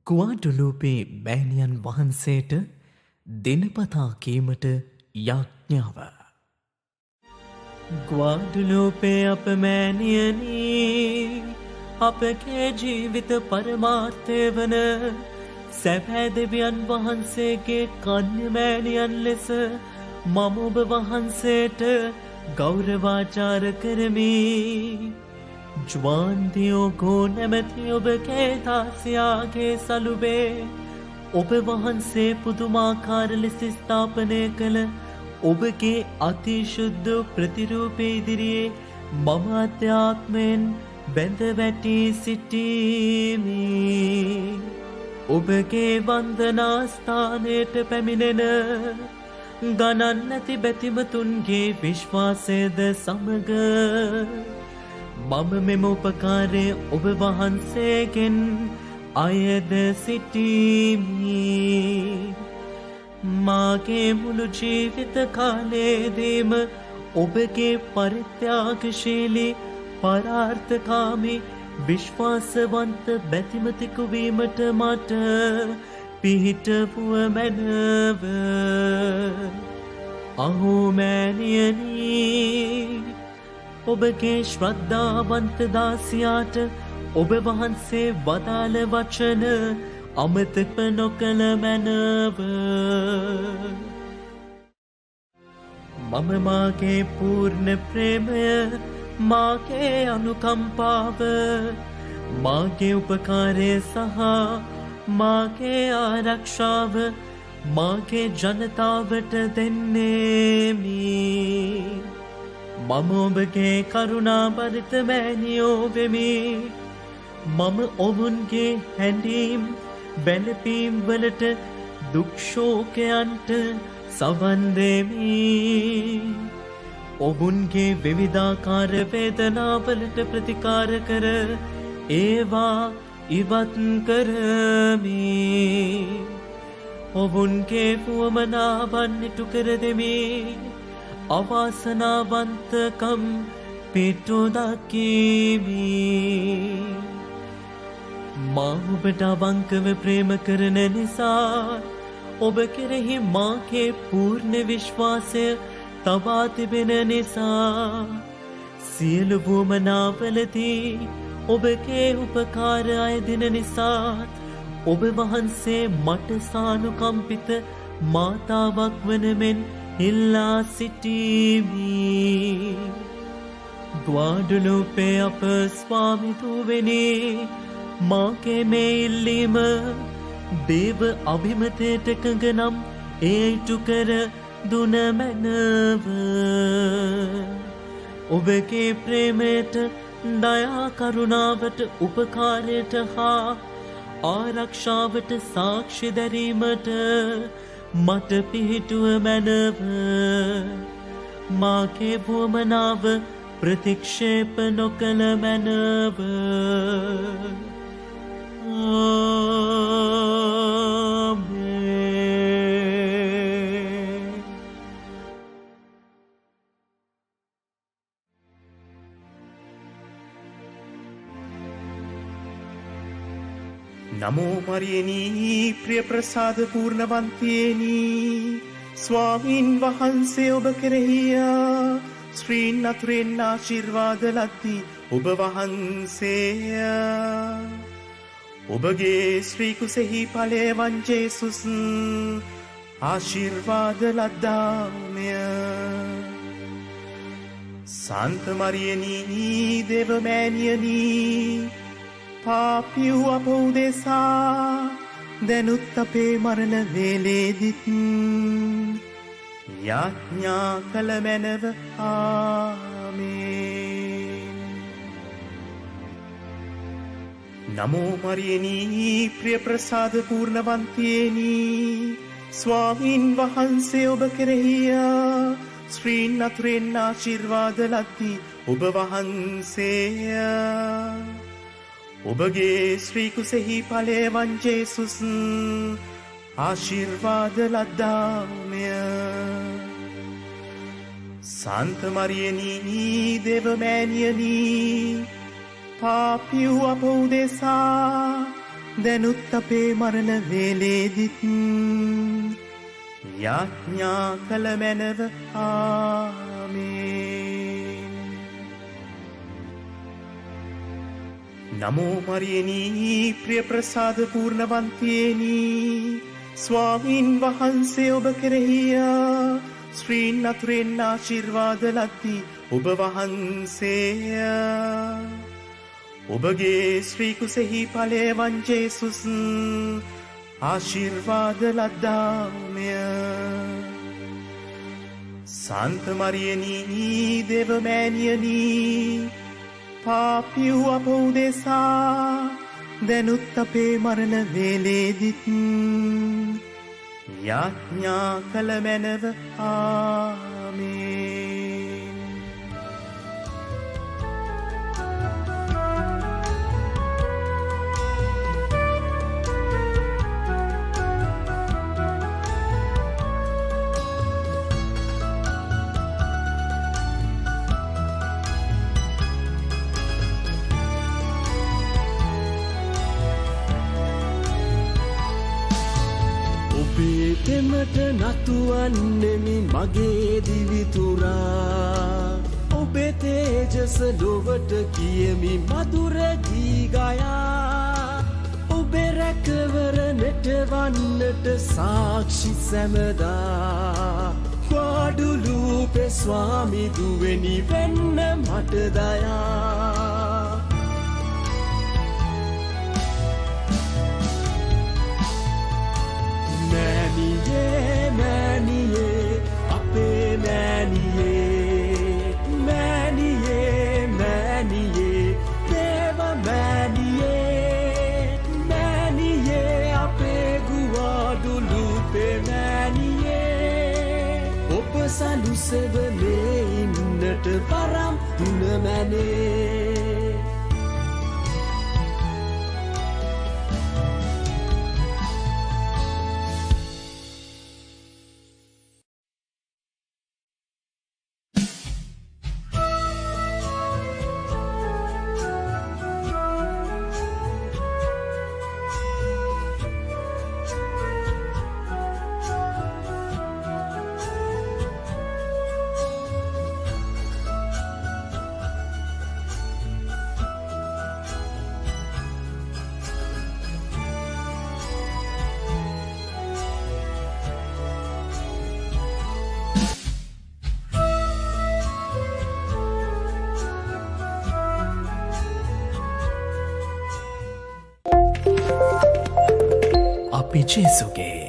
කුවාඩුලූපේ මෑණියන් වහන්සේට දිනපතා කීමට යාඥාව. ගුවාඩුලූපේ අප මෑණියනී අපගේ ජීවිත පරමාර්ථය වන සැබෑ දෙවියන් වහන්සේගේ කන්‍ය මෑණියන් ලෙස මම ඔබ වහන්සේට ගෞරවාචාර කරමි. ජ්වාන්දියෝගෝ නැමැති ඔබගේ දාසියාගේ සලුවේ ඔබ වහන්සේ පුදුමාකාර ලෙස ස්ථාපනය කළ ඔබගේ අතිශුද්ධ ප්‍රතිරූපය ඉදිරියේ මම අධ්‍යාත්මයෙන් බැඳ වැටී සිටීමි. ඔබගේ වන්දනා ස්ථානයට පැමිණෙන ගණන් නැති බැතිමතුන්ගේ විශ්වාසයද සමග මම මෙම උපකාරය ඔබ වහන්සේගෙන් අයද සිටීමි. මාගේ මුළු ජීවිත කාලයේදීම ඔබගේ පරිත්‍යාගශීලී පරාර්ථකාමී විශ්වාසවන්ත බැතිමතිකු වීමට මට පිහිටවුව මැනව. අහෝ මෑණියනී, ඔබගේ ශ්‍රද්ධාවන්ත දාසියාට ඔබ වහන්සේ වදාළ වචන අමතක නොකළ මැනව. මම මාගේ පූර්ණ ප්‍රේමය, මාගේ අනුකම්පාව, මාගේ උපකාරය සහ මාගේ ආරක්ෂාව මාගේ ජනතාවට දෙන්නේමි. මම ඔබගේ කරුණාබරිත මෑණියෝ වෙමි. මම ඔවුන්ගේ හැඬීම් වැළපීම් වලට දුක්ෂෝකයන්ට සවන් දෙමි. ඔවුන්ගේ විවිධාකාර වේදනාවලට ප්‍රතිකාර කර ඒවා ඉවත් කරමි. ඔවුන්ගේ වුවමනාවන් ඉටු කර දෙමි. අවාසනාවන්තකම් පිටු දකිමි. මා ඔබට අවංකව ප්‍රේම කරන නිසා ඔබ කෙරෙහි මාගේ පූර්ණ විශ්වාසය තබා තිබෙන නිසා සියලු වුවමනාවලදී ඔබගේ උපකාර අයදින නිසාත් ඔබ වහන්සේ මට සානුකම්පිත මාතාවක් වන මෙන් ඉල්ලා සිටීමි. ගුවාඩුලූපේ අප ස්වාමිතුවෙනි, මාගේ මේ ඉල්ලීම දේව අභිමතයට එකඟ නම් එය ඉටු කර දුන මැනව. ඔබගේ ප්‍රේමයට, දයා කරුණාවට, උපකාරයට හා ආරක්ෂාවට සාක්ෂි දැරීමට මට පිහිටුව මැනව. මාගේ වුවමනාව ප්‍රතික්ෂේප නොකළ මැනව. නමෝ මරියනී, ප්‍රිය ප්‍රසාද පූර්ණවන්තියනී, ස්වාමීන් වහන්සේ ඔබ කෙරෙහිය ශ්‍රීන් අතුරෙන් ආශිර්වාද ලද්දී ඔබ වහන්සේය. ඔබගේ ශ්‍රී කුසෙහි ඵලය වන් ජේසුස් ආශිර්වාද ලද්දාමය. සාන්ත මරියනී, දේව මෑණියනී, පාපිව් අප උදෙසා දැනුත් අපේ මරණ වේලේදිත් යාඥා කළ මැනව. ආමේන්. නමෝ මරියනී, ප්‍රිය ප්‍රසාද පූර්ණවන්තියනී, ස්වාමීන් වහන්සේ ඔබ කෙරෙහිය ශ්‍රීන් අතුරෙන් ආශිර්වාද ලද්දී ඔබ වහන්සේය. ඔබගේ ශ්‍රී කුසෙහි ඵලය වන් ජේසුස් ආශිර්වාද ලද්දාමය. සාන්ත මරියනී, දේව මෑණියනී, පාපිව් අප උදෙසා දැනුත් අපේ මරණ වේලේදිත් යාඥා කළ මැනව ආමේන්. නමෝ මරියනී ප්‍රිය ප්‍රසාද පූර්ණවන්තියනී ස්වාමීන් වහන්සේ ඔබ කෙරෙහියා ශ්‍රීන් අතුරෙන් ආශිර්වාද ලද්දී ඔබ වහන්සේය. ඔබගේ ශ්‍රී කුසෙහි ඵලය වන් ජේසුස් ආශිර්වාද ලද්දාමය. සාන්ත මරියනී දේව මෑණියනී පාපී වූ අප උදෙසා දැනුත් අපේ මරණ වේලේදිත් යාඥා කළ මැනව ආමේන්. පෙමට නතුවන්නෙමි මගේ දිවිතුරා ඔබේ තේජස ලොවට කියමි මధుර ගීගයා ඔබේ රැකවරණට වන්නට සාක්ෂි සැමදා ගොඩුලුපේ ස්වාමි දුවෙනි වෙන්න මට දයා. මෑණියේ අපේ මෑණියේ මෑණියේ දේව මෑණියේ අපේ ගුවඩුලුපේ මෑණියේ ඔබ සලුසෙවනේ ඉන්නට වරම් දුන මැනේ. අපි ජේසුගේ